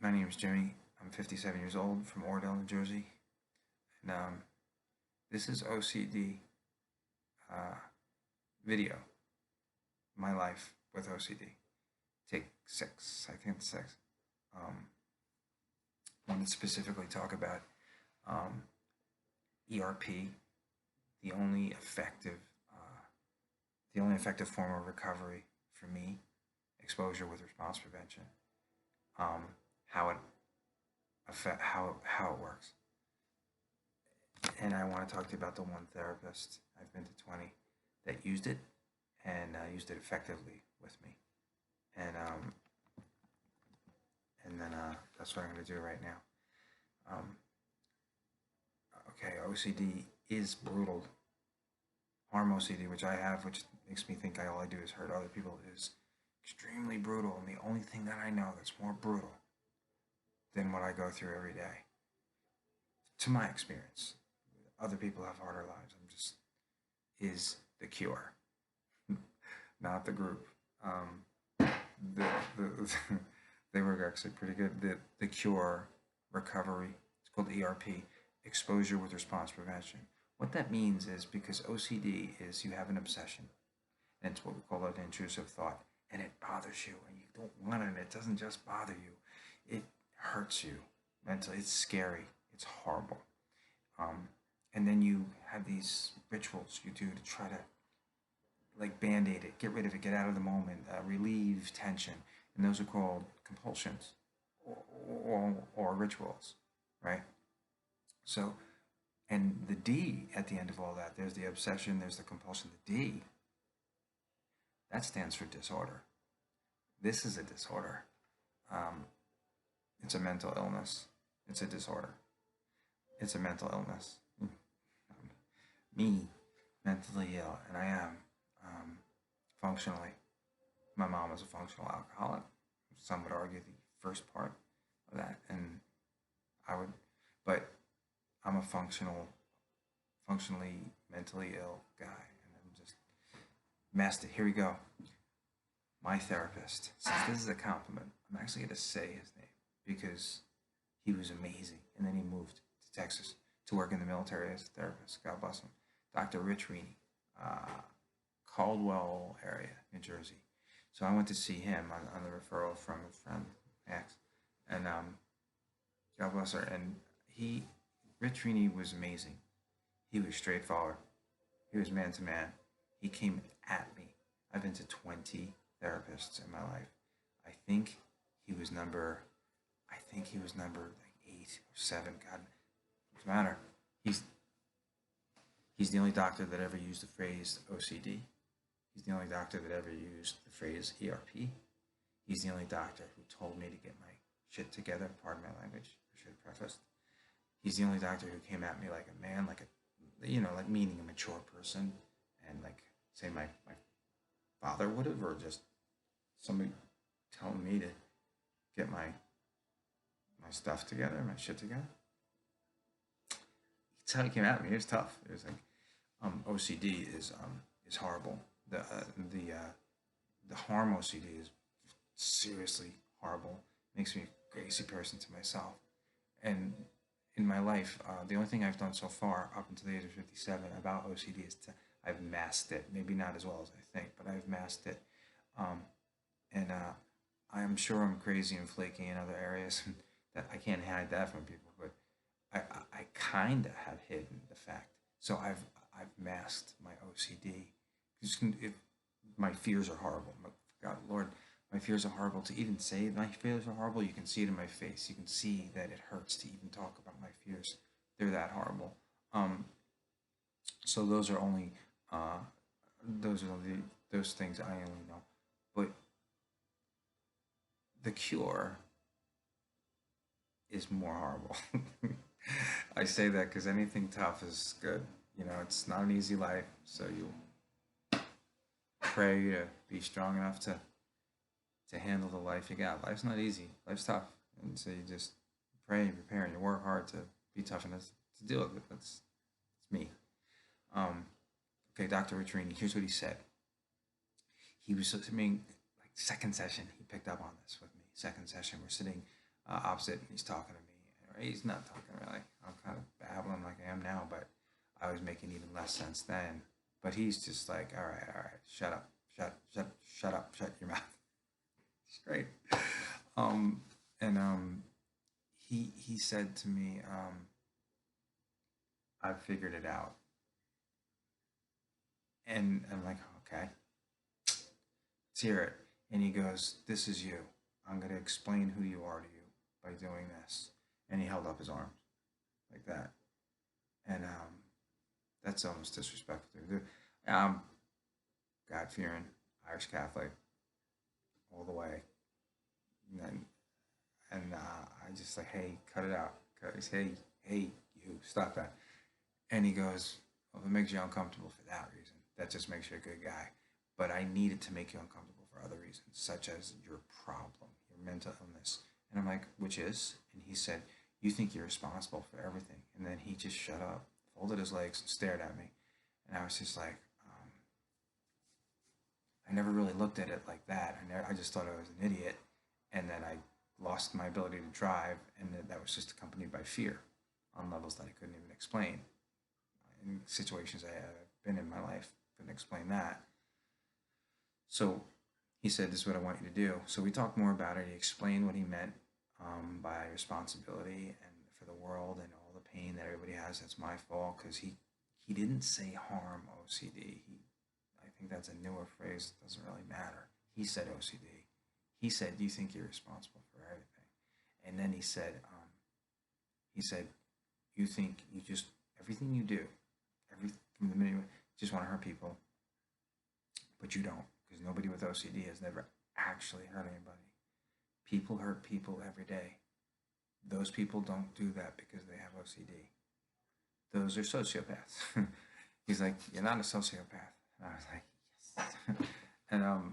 My name is Jimmy. I'm 57 years old from Oradell, New Jersey. And this is OCD uh, video. My life with OCD. Take 6. I think it's 6. I wanted to specifically talk about um, ERP, the only effective, the only effective form of recovery for me, exposure with response prevention, um, how it how it works. And I want to talk to you about the one therapist, I've been to 20, that used it and used it effectively with me. And then that's what I'm going to do right now. Um, okay, OCD is brutal. Harm OCD, which I have, which makes me think all I do is hurt other people, is extremely brutal. And the only thing that I know that's more brutal than what I go through every day, to my experience, other people have harder lives. Is the cure, not the group. The they were actually pretty good. The cure, recovery. It's called ERP, exposure with response prevention. What that means is, because OCD is, you have an obsession, and it's what we call an intrusive thought, and it bothers you, and you don't want it. And it doesn't just bother you; it hurts you mentally. It's scary. It's horrible. And then you have these rituals you do to try to, like, band-aid it, get rid of it, get out of the moment, relieve tension, and those are called compulsions or rituals, right? So, and the D at the end of all that, there's the obsession, there's the compulsion. The D, that stands for disorder. This is a disorder. It's a mental illness. It's a disorder. It's a mental illness. Me, mentally ill, and I am functionally. My mom was a functional alcoholic. Some would argue the first part of that, and I would, but I'm a functionally mentally ill guy, and I'm just messed it. Here we go. My therapist, since this is a compliment, I'm actually going to say his name because he was amazing, and then he moved to Texas to work in the military as a therapist. God bless him. Dr. Rich Rini, Caldwell area, New Jersey. So I went to see him on the referral from a friend, Max, and God bless her. And Rich Rini was amazing. He was straightforward. He was man to man. He came at me. I've been to 20 therapists in my life. I think he was number like 8 or 7. God, doesn't matter. He's the only doctor that ever used the phrase OCD. He's the only doctor that ever used the phrase ERP. He's the only doctor who told me to get my shit together. Pardon my language. I should have prefaced. He's the only doctor who came at me like a man, like like meaning a mature person, and like, say, my father would have, or just somebody telling me to get my stuff together, my shit together. That's how he came at me. It was tough. It was like, OCD is horrible. The harm OCD is seriously horrible. Makes me a crazy person to myself. And in my life, the only thing I've done so far, up until the age of 57, about OCD is I've masked it. Maybe not as well as I think, but I've masked it. And I'm sure I'm crazy and flaky in other areas that I can't hide that from people. But I kind of have hidden the fact. So I've masked my OCD. If my fears are horrible. God, Lord, my fears are horrible. To even say my fears are horrible, you can see it in my face. You can see that it hurts to even talk about my fears. They're that horrible. So those are only those things I only know. But the cure is more horrible. I say that because anything tough is good. It's not an easy life, so you pray to be strong enough to handle the life you got. Life's not easy. Life's tough, and so you just pray and prepare, and you work hard to be tough enough to deal with it. That's me. Okay, Dr. Rich Rini, here's what he said. He was sitting, like, second session. He picked up on this with me. Second session, we're sitting opposite, and he's talking to me. Or he's not talking really. I'm kind of babbling like I am now, but I was making even less sense then. But he's just like, all right, shut up, shut up, shut your mouth. Straight. Um, and he said to me, I figured it out, and I'm like, okay, let's hear it. And he goes, this is you. I'm gonna explain who you are to you by doing this. And he held up his arms like that, and that's almost disrespectful. Um, God fearing Irish Catholic all the way, and I just like, hey, cut it out. Hey, you, stop that. And he goes, well, if it makes you uncomfortable for that reason, that just makes you a good guy. But I need it to make you uncomfortable for other reasons, such as your problem, your mental illness. And I'm like, which is? And he said, you think you're responsible for everything. And then he just shut up, folded his legs, and stared at me. And I was just like, I never really looked at it like that. I just thought I was an idiot. And then I lost my ability to drive, and that was just accompanied by fear on levels that I couldn't even explain. In situations I have been in my life, couldn't explain that. So he said, this is what I want you to do. So we talked more about it. He explained what he meant by responsibility and for the world and all the pain that everybody has. That's my fault, because he didn't say harm OCD. I think that's a newer phrase. It doesn't really matter. He said OCD. He said, do you think you're responsible for everything? And then he said, you think you just, everything you do, from the minute you just want to hurt people, but you don't, because nobody with OCD has never actually hurt anybody. People hurt people every day. Those people don't do that because they have OCD. Those are sociopaths. He's like, you're not a sociopath. And I was like, yes. And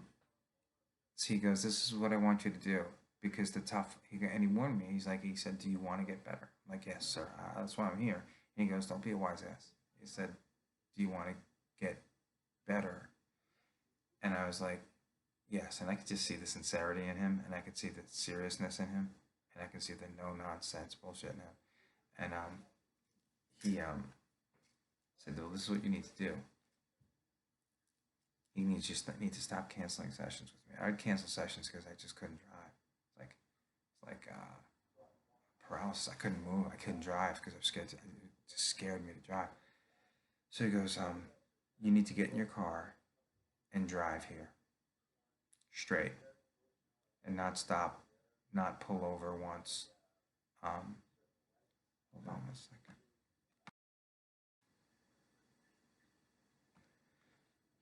so he goes, this is what I want you to do, because and he warned me. He said, do you want to get better? I'm like, yes, sir. That's why I'm here. And he goes, don't be a wise ass. He said, do you want to get better? And I was like, yes. And I could just see the sincerity in him, and I could see the seriousness in him, and I could see the no nonsense bullshit in him. And he said, well, this is what you need to do. You need to stop canceling sessions with me. I would cancel sessions because I just couldn't drive. It's like paralysis. I couldn't move. I couldn't drive because I was scared. It just scared me to drive. So he goes, you need to get in your car and drive here straight, and not stop, not pull over once. Hold on 1 second.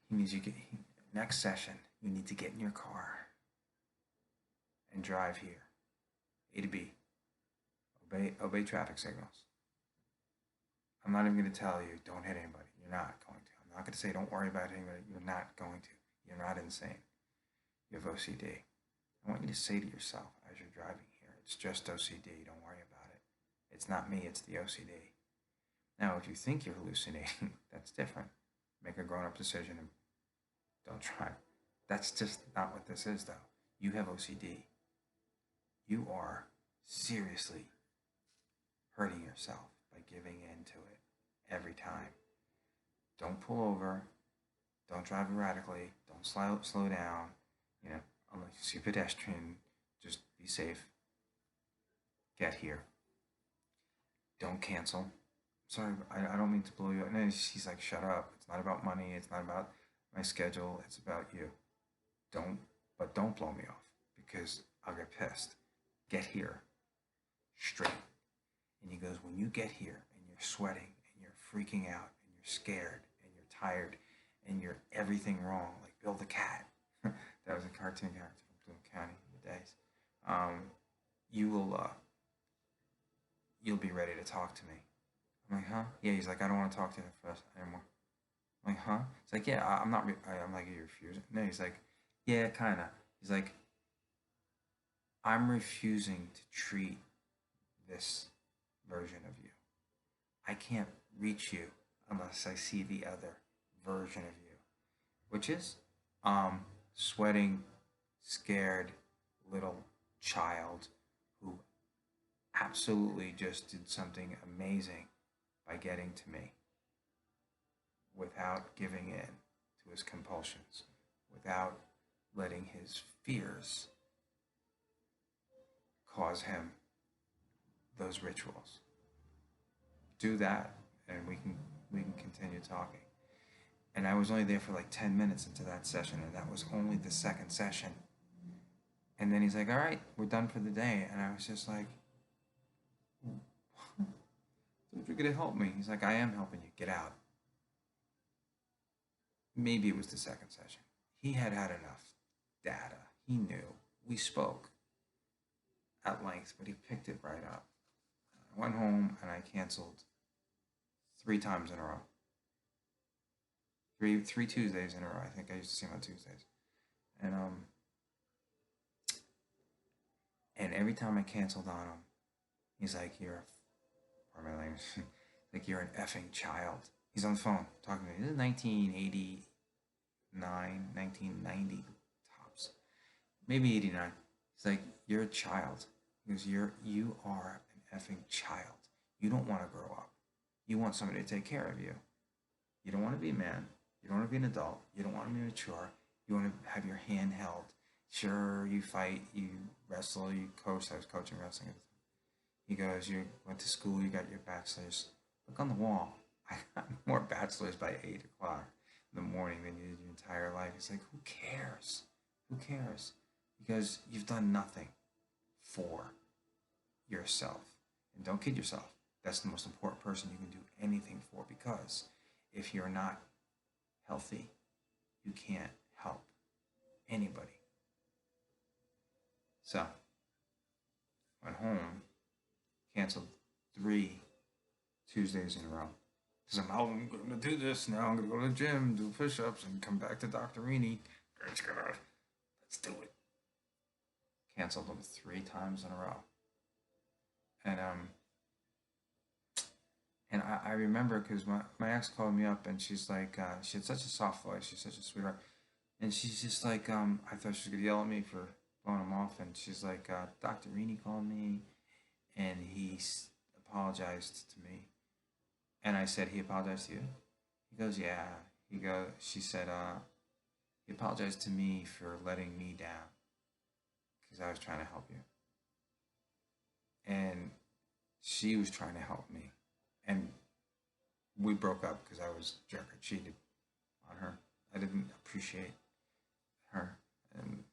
He needs you get next session. You need to get in your car and drive here, A to B. Obey traffic signals. I'm not even going to tell you don't hit anybody. You're not going to. I'm not going to say don't worry about anybody. You're not going to. You're not insane. You have OCD. I want you to say to yourself as you're driving here, it's just OCD. Don't worry about it. It's not me. It's the OCD. Now, if you think you're hallucinating, that's different. Make a grown-up decision and don't try. That's just not what this is, though. You have OCD. You are seriously hurting yourself by giving in to it every time. Don't pull over. Don't drive erratically. Don't slow down. Unless you see a pedestrian, just be safe. Get here. Don't cancel. Sorry, I don't mean to blow you up. And he's like, shut up. It's not about money. It's not about my schedule. It's about you. Don't blow me off, because I'll get pissed. Get here. Straight. And he goes, when you get here and you're sweating and you're freaking out and you're scared and you're tired and you're everything wrong, like Bill the Cat. That was a cartoon character from Bloom County in the days. You'll be ready to talk to me. I'm like, huh? Yeah, he's like, I don't want to talk to you first anymore. I'm like, huh? It's like, yeah, I'm not. I'm like, you refusing? No, he's like, yeah, kind of. He's like, I'm refusing to treat this version of you. I can't reach you unless I see the other version of you, which is sweating, scared little child who absolutely just did something amazing by getting to me without giving in to his compulsions, without letting his fears cause him those rituals. Do that, and we can continue talking. And I was only there for like 10 minutes into that session, and that was only the second session. And then he's like, "All right, we're done for the day." And I was just like, "You're gonna help me?" He's like, "I am helping you. Get out." Maybe it was the second session. He had had enough data. He knew. We spoke at length, but he picked it right up. I went home and I canceled 3 times in a row. Three Tuesdays in a row. I think I used to see him on Tuesdays, and every time I canceled on him, he's like, "You're, pardon my language, like you're an effing child." He's on the phone talking to me. This is 1989, 1990 tops, maybe 89. He's like, "You're a child." He goes, "You are an effing child. You don't want to grow up. You want somebody to take care of you. You don't want to be a man. You don't want to be an adult. You don't want to be mature. You want to have your hand held. Sure, you fight, you wrestle, you coach." I was coaching wrestling at the time. He goes, "You went to school, you got your bachelor's. Look on the wall. I got more bachelor's by 8 o'clock in the morning than you did your entire life." It's like, who cares? Who cares? Because you've done nothing for yourself. And don't kid yourself. That's the most important person you can do anything for, because if you're not healthy, you can't help anybody. So, went home, canceled 3 Tuesdays in a row. Because I'm going to do this now. I'm going to go to the gym, do push ups, and come back to Dr. Rini. Let's do it. Canceled them 3 times in a row. And I remember because my ex called me up, and she's like, she had such a soft voice. She's such a sweetheart. And she's just like, I thought she was going to yell at me for blowing him off. And she's like, Dr. Rini called me, and he apologized to me. And I said, "He apologized to you?" He goes, "Yeah." She said, "He apologized to me for letting me down because I was trying to help you." And she was trying to help me. And we broke up because I was a jerk. I cheated on her. I didn't appreciate her. And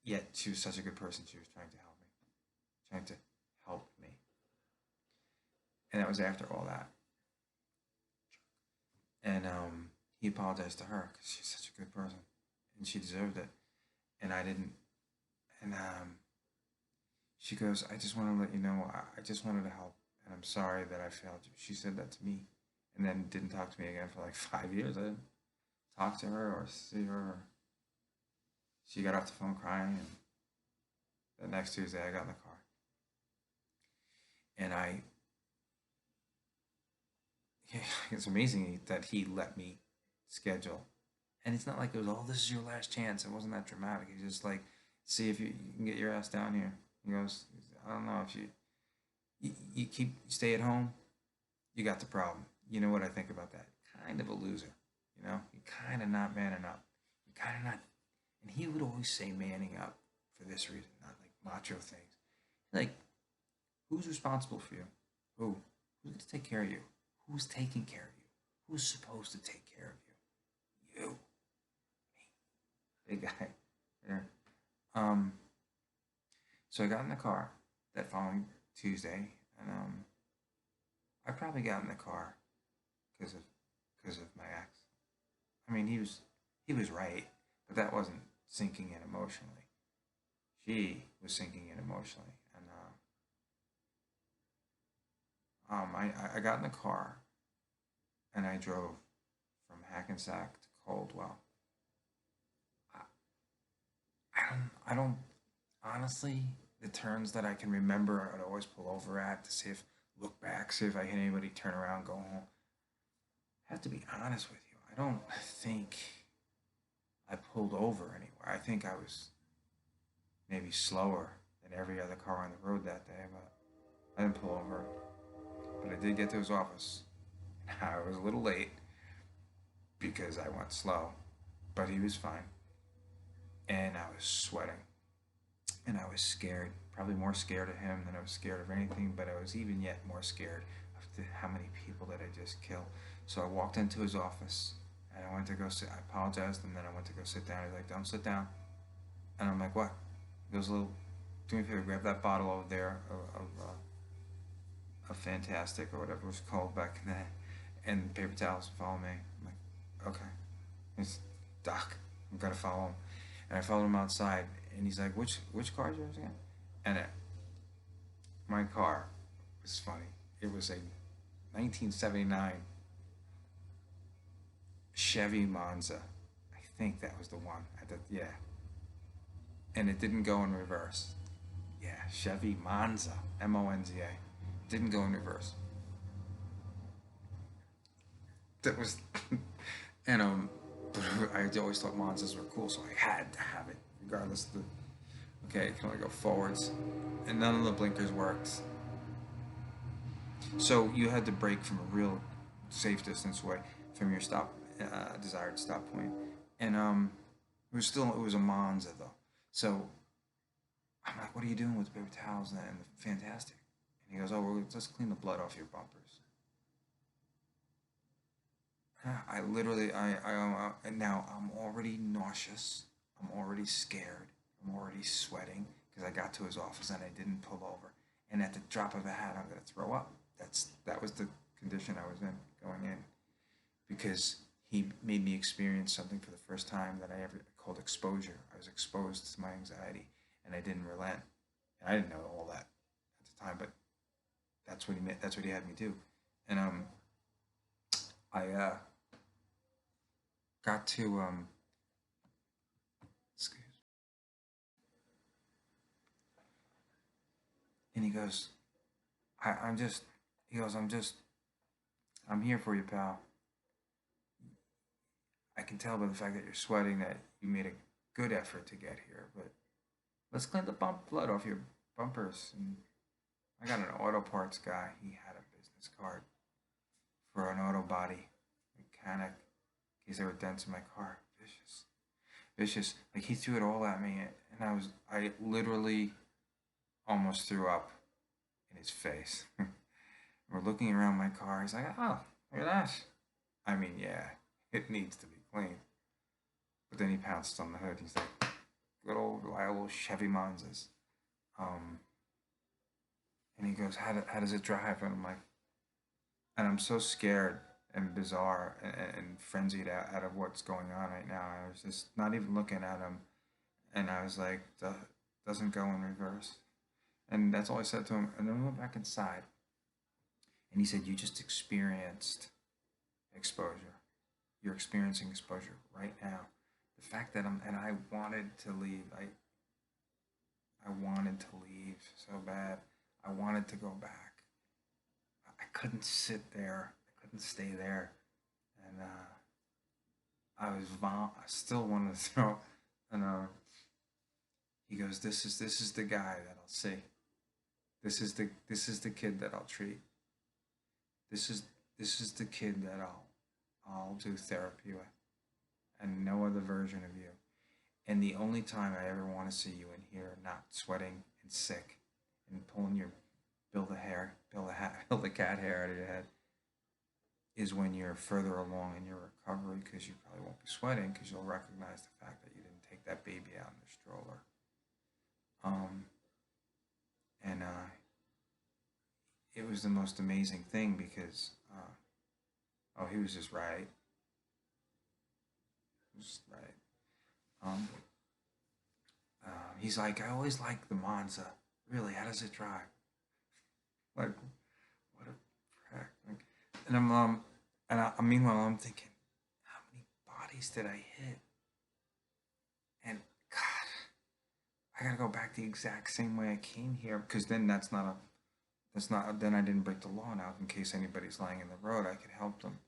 yet she was such a good person. She was trying to help me. Trying to help me. And that was after all that. And he apologized to her because she's such a good person. And she deserved it. And I didn't. And she goes, "I just want to let you know, I just wanted to help. And I'm sorry that I failed you." She said that to me, and then didn't talk to me again for like 5 years. I didn't talk to her or see her. She got off the phone crying, and the next Tuesday I got in the car. And it's amazing that he let me schedule. And it's not like it was, "Oh, this is your last chance." It wasn't that dramatic. He's just like, "See if you can get your ass down here." He goes, "I don't know if you stay at home, you got the problem." You know what I think about that? Kind of a loser. You're kind of not manning up. You're kind of not. And he would always say manning up for this reason, not like macho things. Like, who's responsible for you? Who? Who's going to take care of you? Who's taking care of you? Who's supposed to take care of you? You. Me. Big guy. There. So I got in the car that following Tuesday, and I probably got in the car because of my ex. I mean, he was right, but that wasn't sinking in emotionally. She was sinking in emotionally, and I got in the car, and I drove from Hackensack to Coldwell. I don't honestly, the turns that I can remember, I'd always pull over at to look back, see if I hit anybody, turn around, go home. I have to be honest with you. I don't think I pulled over anywhere. I think I was maybe slower than every other car on the road that day, but I didn't pull over, but I did get to his office. I was a little late because I went slow, but he was fine. And I was sweating. And I was scared. Probably more scared of him than I was scared of anything, but I was even yet more scared of how many people that I just killed. So I walked into his office and I went to go sit. I apologized and then I went to go sit down. He's like, "Don't sit down." And I'm like, "What?" He goes, "Little, do me a favor, grab that bottle over there of Fantastic or whatever it was called back in the day, and paper towels, and follow me." I'm like, "Okay." He's, "Doc, I'm gonna follow him." And I followed him outside, and he's like, "Which car is yours again?" And my car was funny. It was a 1979 Chevy Monza. I think that was the one. Yeah, and it didn't go in reverse. Yeah, Chevy Monza, Monza, didn't go in reverse. That was, and I always thought Monzas were cool, so I had to have it, regardless of the. Okay, it can only go forwards, and none of the blinkers worked. So you had to brake from a real safe distance away from your desired stop point, and it was a Monza though. So I'm like, "What are you doing with the paper towels and the Fantastic?" And he goes, "Oh, well, let's clean the blood off your bumpers." I literally, now I'm already nauseous. I'm already scared. I'm already sweating because I got to his office and I didn't pull over. And at the drop of a hat, I'm gonna throw up. That was the condition I was in going in because he made me experience something for the first time that I ever called exposure. I was exposed to my anxiety and I didn't relent. And I didn't know all that at the time, but that's what he meant. That's what he had me do. And I got to excuse, and he goes, I'm just, he goes, I'm here for you, pal. I can tell by the fact that you're sweating that you made a good effort to get here, but let's clean the blood off your bumpers. And I got an auto parts guy. He had a business card for an auto body mechanic in case there were dents in my car. Vicious, vicious. Like he threw it all at me, and I literally almost threw up in his face. We're looking around my car. He's like, "Oh, look at that." I mean, yeah, it needs to be cleaned. But then he pounced on the hood. He's like, "Good old reliable Chevy Monzas." Um, and he goes, how does it drive?" And I'm like, and I'm so scared and bizarre and frenzied out of what's going on right now. I was just not even looking at him. And I was like, doesn't go in reverse. And that's all I said to him. And then we went back inside. And he said, "You just experienced exposure. You're experiencing exposure right now." The fact that and I wanted to leave. I wanted to leave so bad. I wanted to go back. I couldn't sit there. I couldn't stay there. And I still wanted to throw. And he goes, this is the guy that I'll see. This is the kid that I'll treat. This is this is the kid that I'll do therapy with, and no other version of you. And the only time I ever want to see you in here, not sweating and sick, and pulling your build a cat hair out of your head, is when you're further along in your recovery because you probably won't be sweating because you'll recognize the fact that you didn't take that baby out in the stroller. Um, and it was the most amazing thing because oh, he was just right. He was just right. Um, he's like, "I always liked the Monza. Really, how does it drive?" Like, what a prick. Like, and meanwhile I'm thinking, how many bodies did I hit? And God, I gotta go back the exact same way I came here because then then I didn't break the law now in case anybody's lying in the road I could help them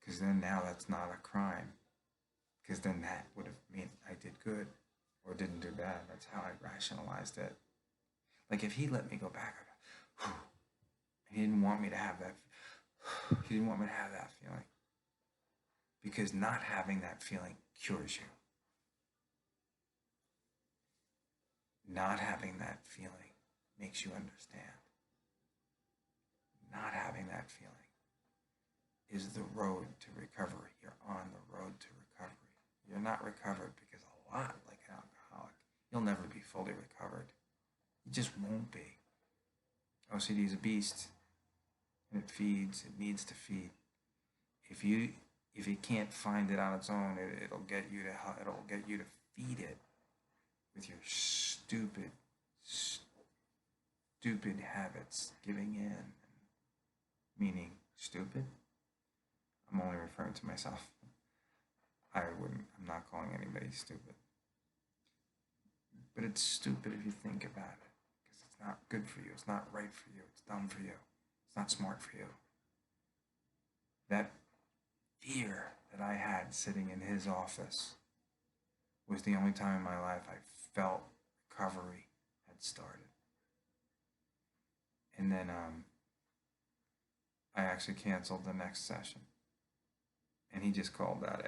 because then now that's not a crime because then that would have meant I did good or didn't do bad. That's how I rationalized it. Like if he let me go back, He didn't want me to have that. He didn't want me to have that feeling. Because not having that feeling cures you. Not having that feeling makes you understand. Not having that feeling is the road to recovery. You're on the road to recovery. You're not recovered because a lot like an alcoholic, you'll never be fully recovered. You just won't be. OCD is a beast, and it feeds. It needs to feed. If it can't find it on its own, it'll get you to feed it with your stupid habits, giving in, meaning stupid. I'm only referring to myself. I'm not calling anybody stupid. But it's stupid if you think about it, because it's not good for you, it's not right for you, it's dumb for you, it's not smart for you. That fear that I had sitting in his office was the only time in my life I felt recovery had started. And then I actually canceled the next session. And he just called that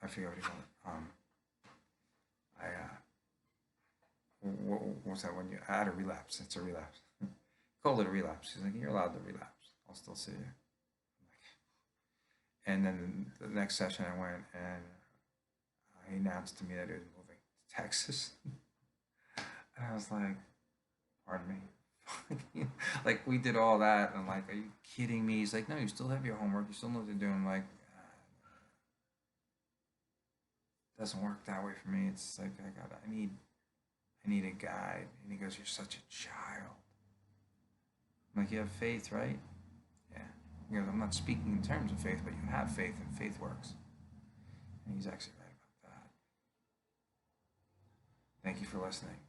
I forget what he called it. What was that when you had a relapse? It's a relapse. Called it a relapse. He's like, you're allowed to relapse. I'll still see you. And then the next session I went, and he announced to me that he was moving to Texas. And I was like, pardon me. Like, we did all that, and I'm like, are you kidding me? He's like, no, you still have your homework, you still know what to do. I'm like, it doesn't work that way for me. It's like I need a guide. And he goes, you're such a child. I'm like, you have faith, right? Yeah. He goes, I'm not speaking in terms of faith, but you have faith, and faith works. And he's actually right about that. Thank you for listening.